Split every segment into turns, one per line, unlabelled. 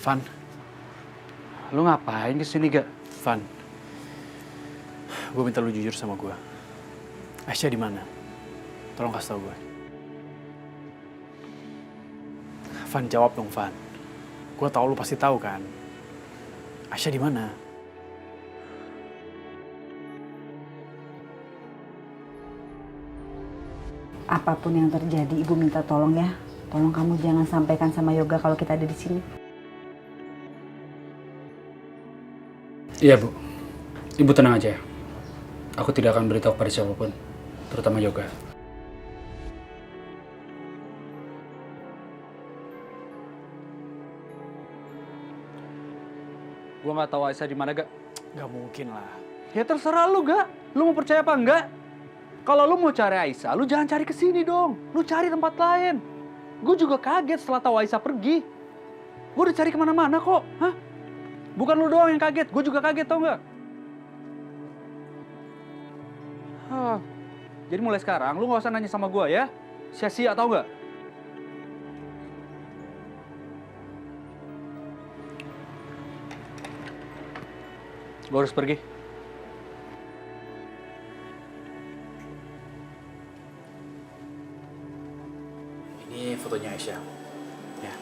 Van, lu ngapain kesini gak? Van, gue minta lu jujur sama gue. Aisyah di mana? Tolong kasih tau gue. Van, jawab dong, Van. Gue tahu lu pasti tahu kan. Aisyah di mana?
Apapun yang terjadi, Ibu minta tolong ya. Tolong kamu jangan sampaikan sama Yoga kalau kita ada di sini.
Iya, Bu. Ibu tenang aja ya. Aku tidak akan beritahu pada siapapun, terutama Yoga.
Gue nggak tahu Aisyah di mana gak? Gak mungkin lah. Ya terserah lu gak. Lu mau percaya apa enggak? Kalau lu mau cari Aisyah, lu jangan cari ke sini dong. Lu cari tempat lain. Gue juga kaget setelah tahu Aisyah pergi. Gue udah cari kemana-mana kok. Hah? Bukan lu doang yang kaget, gue juga kaget tau nggak? Jadi mulai sekarang lu nggak usah nanya sama gue ya. Sia-sia tau nggak? Gue harus pergi.
Ini fotonya Aisyah. Ya.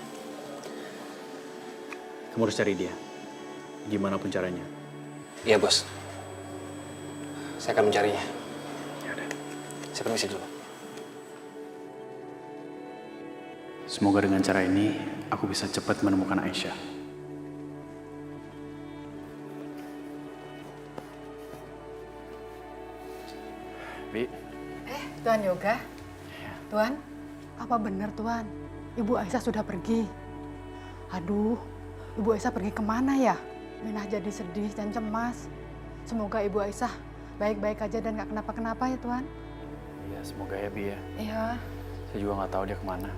Kamu harus cari dia. Gimana pun caranya.
Iya, Bos. Saya akan mencarinya.
Ya udah.
Saya permisi dulu.
Semoga dengan cara ini aku bisa cepat menemukan Aisyah. Bi.
Tuan Yoga? Tuan, apa benar Tuan? Ibu Aisyah sudah pergi? Aduh, Ibu Aisyah pergi kemana ya? Minah jadi sedih dan cemas. Semoga Ibu Aisyah baik-baik aja dan gak kenapa-kenapa ya Tuan.
Iya, semoga ya Bi ya.
Iya,
Saya juga nggak tahu dia kemana.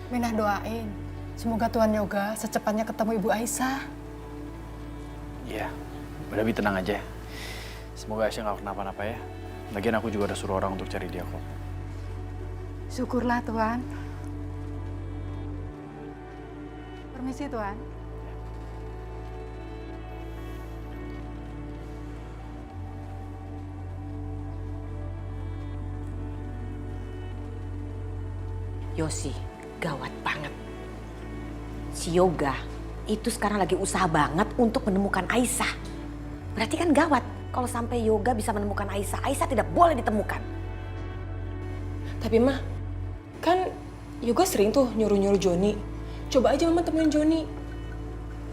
Minah doain. Semoga Tuan Yoga secepatnya ketemu Ibu Aisyah.
Iya, udah Bi tenang aja. Semoga Aisyah nggak kenapa-napa ya. Lagian aku juga udah suruh orang untuk cari dia kok.
Syukurlah Tuan. Permisi Tuan.
Yosi, gawat banget. Si Yoga itu sekarang lagi usaha banget untuk menemukan Aisyah. Berarti kan gawat kalau sampai Yoga bisa menemukan Aisyah. Aisyah tidak boleh ditemukan.
Tapi Mah, kan Yoga sering tuh nyuruh-nyuruh Joni. Coba aja Mama temuin Joni.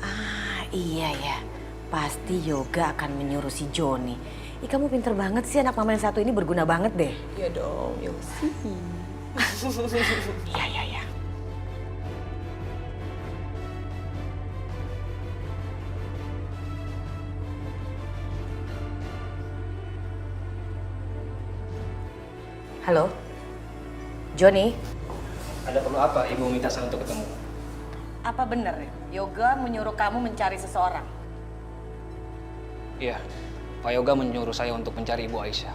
Ah iya ya, pasti Yoga akan menyuruh si Joni. Ih kamu pinter banget sih, anak mama yang satu ini berguna banget deh.
Ya dong, Yosi.
Iya, iya, iya. Halo, Joni.
Ada perlu apa Ibu minta saya untuk ketemu?
Apa benar Yoga menyuruh kamu mencari seseorang?
Iya, Pak Yoga menyuruh saya untuk mencari Ibu Aisyah.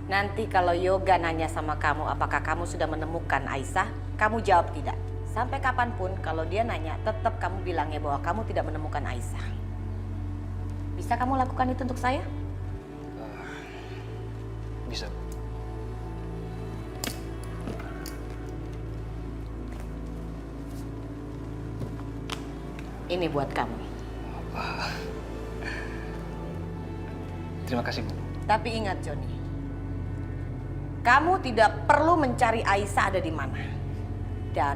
Nanti kalau Yoga nanya sama kamu apakah kamu sudah menemukan Aisyah, kamu jawab tidak. Sampai kapanpun kalau dia nanya, tetap kamu bilangnya bahwa kamu tidak menemukan Aisyah. Bisa kamu lakukan itu untuk saya?
Bisa.
Ini buat kamu.
Terima kasih, Bu.
Tapi ingat Joni, kamu tidak perlu mencari Aisyah ada di mana. Dan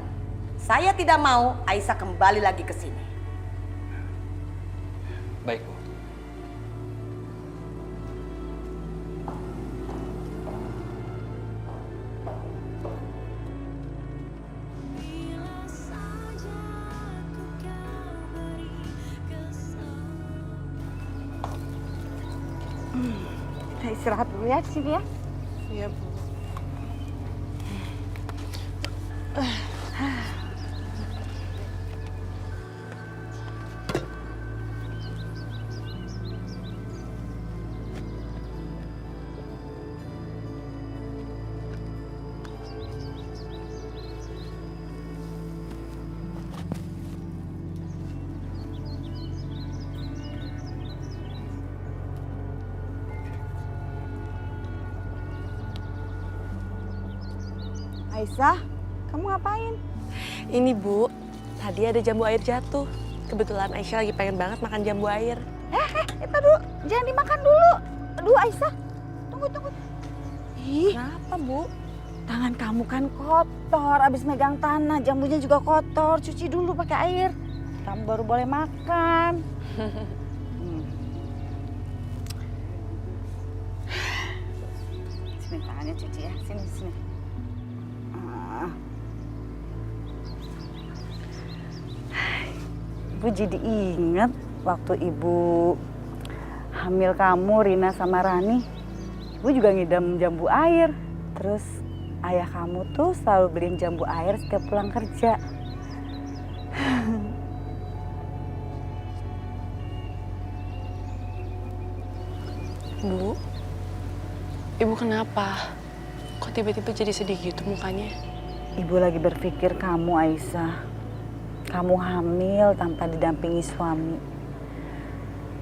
saya tidak mau Aisyah kembali lagi ke sini.
Baik, Bu.
Kita istirahat dulu ya di sini ya.
Iya, Bu.
Aisyah, kamu ngapain?
Ini Bu, tadi ada jambu air jatuh. Kebetulan Aisyah lagi pengen banget makan jambu air.
Itu dulu, jangan dimakan dulu. Aduh Aisyah, tunggu. Ih,
Kenapa Bu?
tangan kamu kan kotor, abis megang tanah, jambunya juga kotor. Cuci dulu pakai air. Kamu baru boleh makan. Sini tangannya cuci ya, sini. Ibu jadi ingat waktu ibu hamil kamu, Rina sama Rani. Ibu juga ngidam jambu air. Terus ayah kamu tuh selalu beliin jambu air setiap pulang kerja.
Bu, Ibu kenapa? Kok tiba-tiba jadi sedih gitu mukanya?
Ibu lagi berpikir kamu, Aisyah. Kamu hamil tanpa didampingi suami.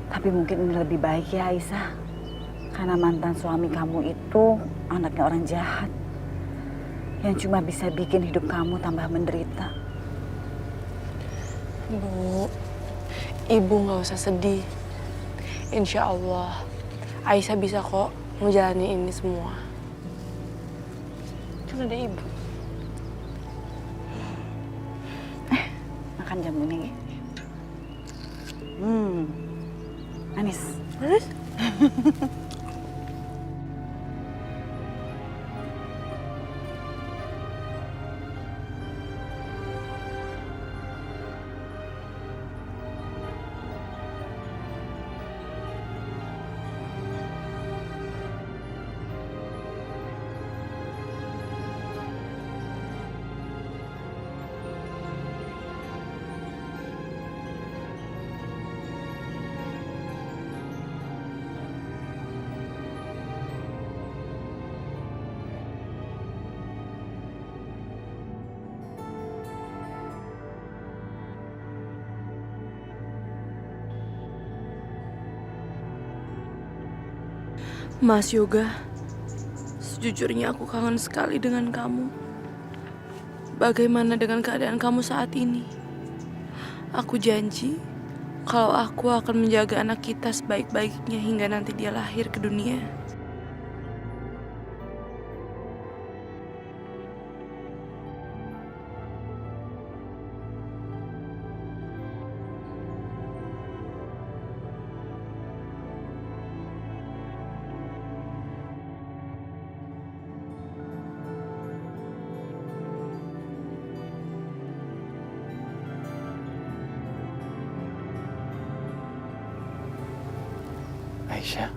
Tapi mungkin ini lebih baik ya, Aisyah. Karena mantan suami kamu itu anaknya orang jahat. Yang cuma bisa bikin hidup kamu tambah menderita.
Bu, Ibu nggak usah sedih. Insya Allah, Aisyah bisa kok menjalani ini semua. Kan ada Ibu.
Makan jamunya ya. Manis.
Manis? Mas Yoga, sejujurnya aku kangen sekali dengan kamu. Bagaimana dengan keadaan kamu saat ini? Aku janji kalau aku akan menjaga anak kita sebaik-baiknya hingga nanti dia lahir ke dunia.
Aisyah,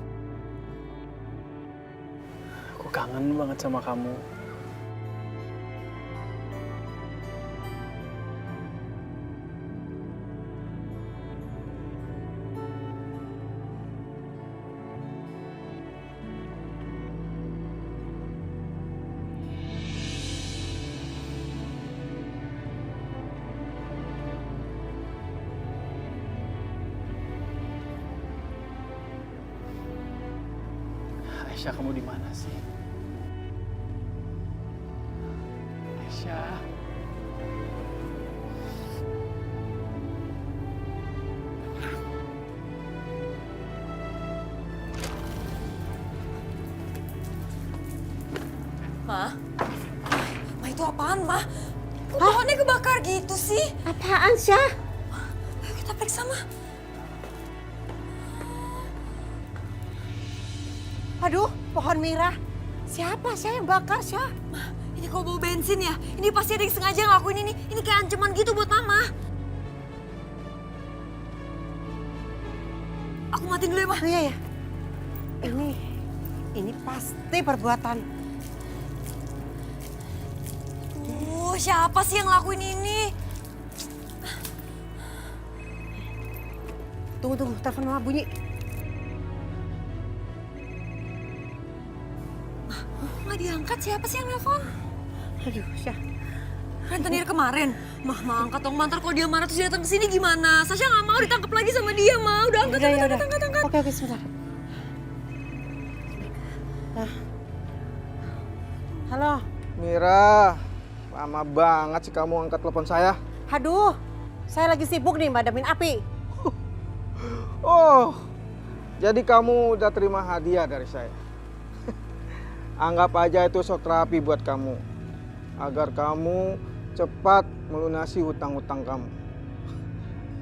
aku kangen banget sama kamu. Aisyah, kamu di mana sih? Aisyah.
Ma? Ma itu apaan, Ma? Kok pohonnya kebakar gitu sih?
Apaan, Syah?
Ayo kita periksa, Ma.
Aduh, pohon mirah. Siapa Syah yang bakar, Syah?
Ma, ini kok bau bensin ya? Ini pasti ada yang sengaja ngelakuin ini. Ini kayak ancaman gitu buat Mama. Aku matiin dulu ya, Ma.
Oh iya ya. Ini pasti perbuatan.
Siapa sih yang ngelakuin ini?
Tunggu, telepon Mama bunyi.
Nggak diangkat, siapa sih yang nelfon?
Aduh, Syah.
Rentenir kemarin. Mah, angkat dong, mantar kalau dia marah terus dia datang ke sini gimana? Sasha nggak mau ditangkap lagi sama dia, Ma. Udah angkat, angkat.
Oke, sebentar. Halo.
Mira, Lama banget sih kamu angkat telepon saya.
Aduh, saya lagi sibuk nih madamin api.
Oh, jadi kamu udah terima hadiah dari saya. Anggap aja itu shock terapi buat kamu. Agar kamu cepat melunasi hutang-hutang kamu.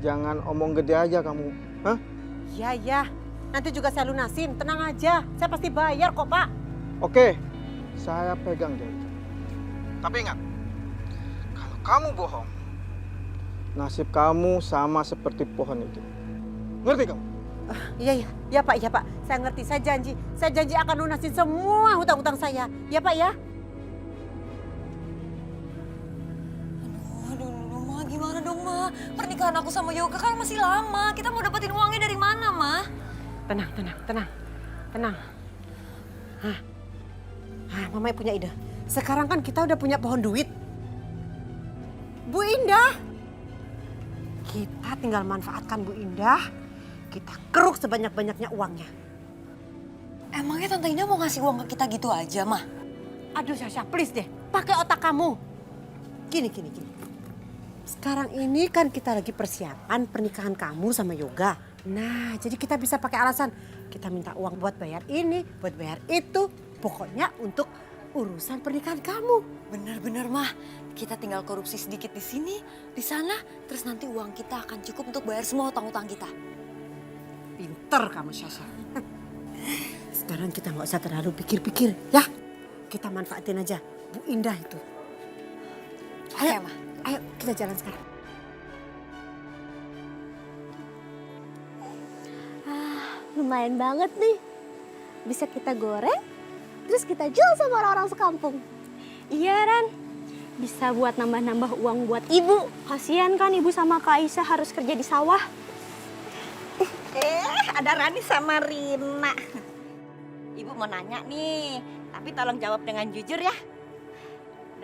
Jangan omong gede aja kamu. Hah?
Iya, iya. Nanti juga saya lunasin, tenang aja. Saya pasti bayar kok, Pak.
Oke, saya pegang janji. Tapi ingat, kalau kamu bohong, nasib kamu sama seperti pohon itu. Ngerti kamu?
Iya, iya. Ya, Pak, iya, Pak. Saya ngerti, saya janji. Saya janji akan lunasin semua hutang-hutang saya. Ya, Pak, ya.
Aduh, Ma, gimana dong, Ma? Pernikahan aku sama Yoga kan masih lama. Kita mau dapetin uangnya dari mana, Ma?
Tenang, tenang, tenang. Tenang. Mama punya ide. Sekarang kan kita udah punya pohon duit. Bu Indah. Kita tinggal manfaatkan Bu Indah. Kita keruk sebanyak-banyaknya uangnya.
Emangnya Tante Indah mau ngasih uang ke kita gitu aja, Ma?
Aduh, Sasha, please deh. Pakai otak kamu. Gini. Sekarang ini kan kita lagi persiapan pernikahan kamu sama Yoga. Nah, jadi kita bisa pakai alasan. Kita minta uang buat bayar ini, buat bayar itu. Pokoknya untuk urusan pernikahan kamu.
Bener-bener, Ma. Kita tinggal korupsi sedikit di sini, di sana. Terus nanti uang kita akan cukup untuk bayar semua utang-utang kita.
Pinter kamu, Sasha. Sekarang kita nggak usah terlalu pikir-pikir, ya. Kita manfaatin aja Bu Indah itu. Ayo,
Ma.
Ayo kita jalan sekarang.
Lumayan banget nih. Bisa kita goreng, terus kita jual sama orang-orang sekampung. Iya, Ran. Bisa buat nambah-nambah uang buat ibu. Kasian kan ibu sama Kak Aisyah harus kerja di sawah.
Ada Rani sama Rina. Ibu mau nanya nih, tapi tolong jawab dengan jujur ya.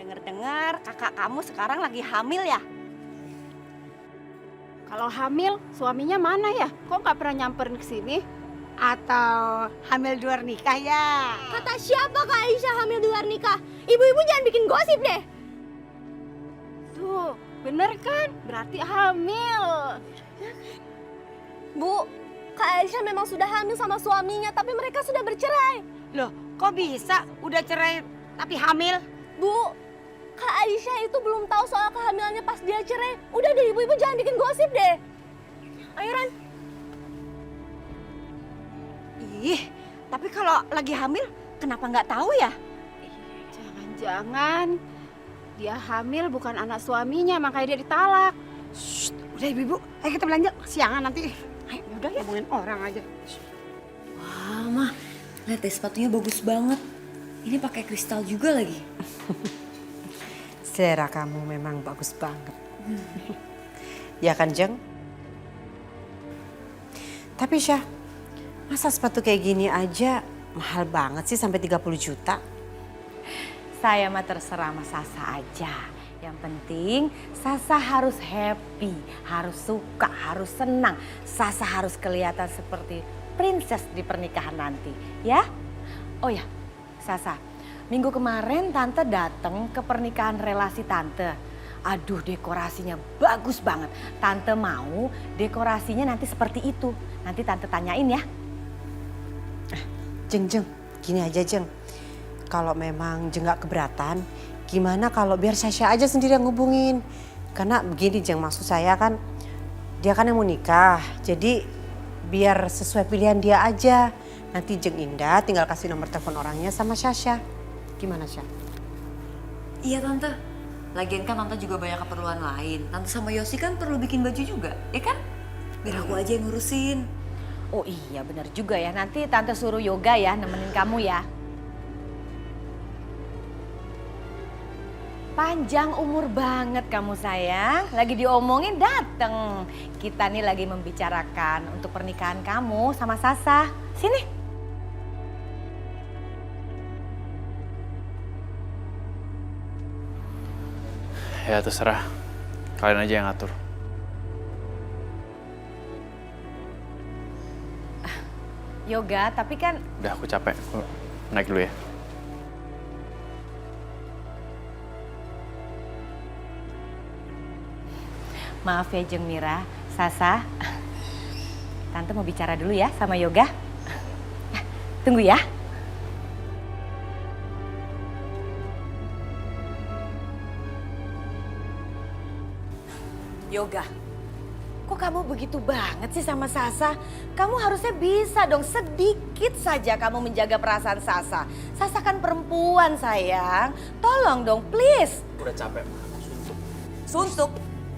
Dengar-dengar kakak kamu sekarang lagi hamil ya?
Kalau hamil, suaminya mana ya? Kok nggak pernah nyamperin ke sini? Atau hamil di luar nikah ya?
Kata siapa Kak Aisyah hamil di luar nikah? Ibu-ibu jangan bikin gosip deh.
Tuh, bener kan? Berarti hamil.
Bu, Kak Aisyah memang sudah hamil sama suaminya, tapi mereka sudah bercerai.
Loh, kok bisa? Udah cerai tapi hamil?
Bu, Kak Aisyah itu belum tahu soal kehamilannya pas dia cerai. Udah deh ibu-ibu jangan bikin gosip deh. Ayo Ran.
Ih, tapi kalau lagi hamil kenapa nggak tahu ya?
Jangan-jangan dia hamil bukan anak suaminya, makanya dia ditalak.
Shh, udah ibu-ibu, ayo kita belanja. Siangan nanti. Ayo,
Udah ya, ngomongin orang aja.
Wah, Mah, lihat deh sepatunya bagus banget. Ini pakai kristal juga lagi.
Selera kamu memang bagus banget. Ya kan, Jeng? Tapi Syah, masa sepatu kayak gini aja mahal banget sih sampai 30 juta?
Saya mah terserah sama Sasa aja. Yang penting Sasa harus happy, harus suka, harus senang. Sasa harus kelihatan seperti princess di pernikahan nanti, ya? Oh ya, Sasa, minggu kemarin Tante datang ke pernikahan relasi Tante. Aduh, dekorasinya bagus banget. Tante mau dekorasinya nanti seperti itu. Nanti Tante tanyain ya.
Jeng, gini aja Jeng. Kalau memang Jeng gak keberatan, gimana kalau biar Sasha aja sendiri yang ngubungin. Karena begini Jeng, maksud saya kan, dia kan yang mau nikah. Jadi biar sesuai pilihan dia aja. Nanti Jeng Indah tinggal kasih nomor telepon orangnya sama Sasha. Gimana Syah?
Iya Tante. Lagian kan Tante juga banyak keperluan lain. Tante sama Yosi kan perlu bikin baju juga, ya kan? Biar aku aja yang ngurusin. Oh iya benar juga ya. Nanti Tante suruh Yoga ya nemenin kamu ya. Panjang umur banget kamu sayang. Lagi diomongin dateng. Kita nih lagi membicarakan untuk pernikahan kamu sama Sasa. Sini.
Ya terserah, kalian aja yang ngatur.
Yoga, tapi kan...
Udah aku capek, aku naik dulu ya.
Maaf ya Jeng Mira, Sasa. Tante mau bicara dulu ya sama Yoga. Tunggu ya. Yoga, kok kamu begitu banget sih sama Sasa? Kamu harusnya bisa dong, sedikit saja kamu menjaga perasaan Sasa. Sasa kan perempuan sayang, tolong dong please.
Udah capek, Ma. Suntuk.
Suntuk?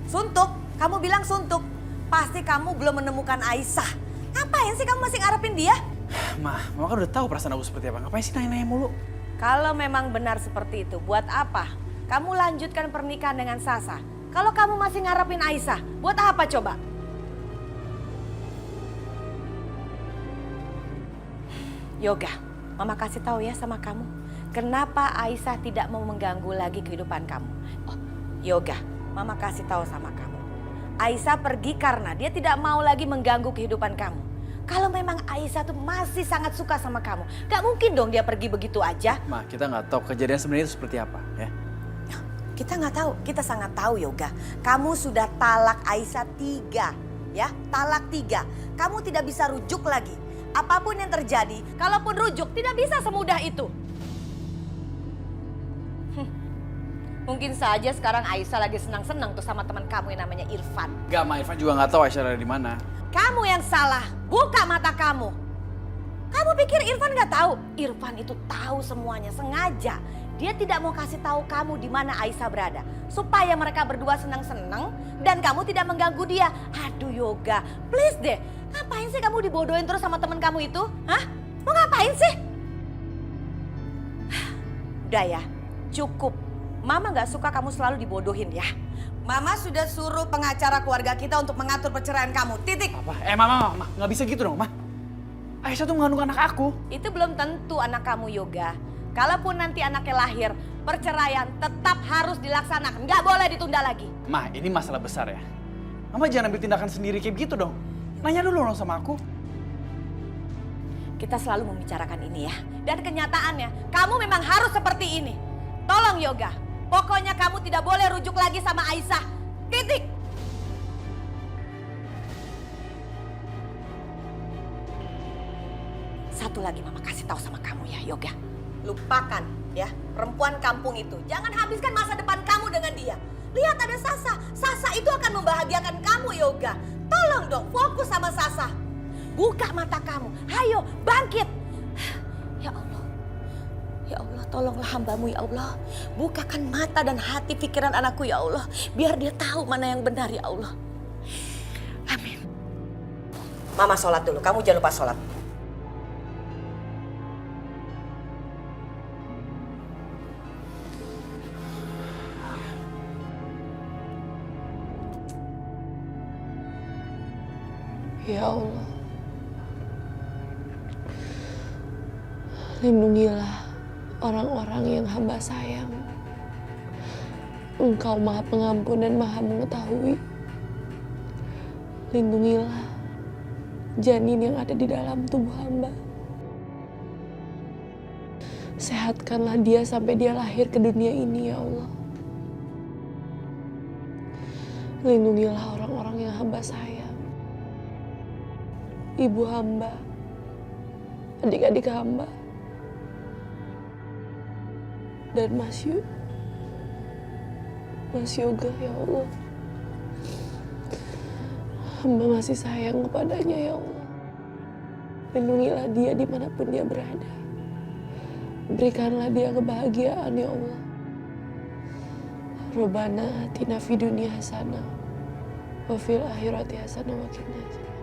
Suntuk? Kamu bilang suntuk? Pasti kamu belum menemukan Aisyah. Ngapain sih kamu masih ngarepin dia?
Ma, Mama kan udah tahu perasaan aku seperti apa. Ngapain sih nanya-nanya mulu?
Kalau memang benar seperti itu, buat apa? Kamu lanjutkan pernikahan dengan Sasa. Kalau kamu masih ngarepin Aisyah, buat apa coba? Yoga, Mama kasih tahu ya sama kamu. Kenapa Aisyah tidak mau mengganggu lagi kehidupan kamu? Oh, Yoga, Mama kasih tahu sama kamu. Aisyah pergi karena dia tidak mau lagi mengganggu kehidupan kamu. Kalau memang Aisyah tuh masih sangat suka sama kamu, gak mungkin dong dia pergi begitu aja.
Ma, kita nggak tahu kejadian sebenarnya itu seperti apa, ya.
Kita nggak tahu, kita sangat tahu Yoga. Kamu sudah talak Aisyah 3, ya, talak 3. Kamu tidak bisa rujuk lagi. Apapun yang terjadi, kalaupun rujuk tidak bisa semudah itu. Mungkin saja sekarang Aisyah lagi senang-senang tuh sama teman kamu yang namanya Irfan.
Gak, Ma, Irfan juga nggak tahu Aisyah ada di mana.
Kamu yang salah, buka mata kamu. Kamu pikir Irfan nggak tahu? Irfan itu tahu semuanya, sengaja. Dia tidak mau kasih tahu kamu di mana Aisyah berada. Supaya mereka berdua senang-senang dan kamu tidak mengganggu dia. Aduh Yoga, please deh. Ngapain sih kamu dibodohin terus sama teman kamu itu? Hah? Mau ngapain sih? Udah ya, cukup. Mama gak suka kamu selalu dibodohin ya. Mama sudah suruh pengacara keluarga kita untuk mengatur perceraian kamu. Titik.
Apa? Mama, nggak bisa gitu dong, Ma. Aisyah tuh mengandung anak aku.
Itu belum tentu anak kamu Yoga. Kalaupun nanti anaknya lahir, perceraian tetap harus dilaksanakan. Nggak boleh ditunda lagi.
Ma, ini masalah besar ya. Mama jangan ambil tindakan sendiri kayak gitu dong. Nanya dulu dong sama aku.
Kita selalu membicarakan ini ya. Dan kenyataannya, kamu memang harus seperti ini. Tolong Yoga, pokoknya kamu tidak boleh rujuk lagi sama Aisyah. Titik. Satu lagi Mama kasih tahu sama kamu ya Yoga. Lupakan ya perempuan kampung itu. Jangan habiskan masa depan kamu dengan dia. Lihat ada Sasa. Sasa itu akan membahagiakan kamu Yoga. Tolong dong fokus sama Sasa. Buka mata kamu. Hayo bangkit. Ya Allah. Ya Allah tolonglah hambamu ya Allah. Bukakan mata dan hati pikiran anakku ya Allah. Biar dia tahu mana yang benar ya Allah. Amin. Mama sholat dulu. Kamu jangan lupa sholat.
Ya Allah, lindungilah orang-orang yang hamba sayang. Engkau Maha Pengampun dan Maha Mengetahui. Lindungilah janin yang ada di dalam tubuh hamba. Sehatkanlah dia sampai dia lahir ke dunia ini ya Allah. Lindungilah orang-orang yang hamba sayang. Ibu hamba, adik-adik hamba, dan Mas Yoga ya Allah. Hamba masih sayang kepadanya ya Allah. Lindungilah dia dimanapun dia berada. Berikanlah dia kebahagiaan ya Allah. Rabbana atina fid dunya hasanah wa fil akhirati hasanah wa qina adzabannar.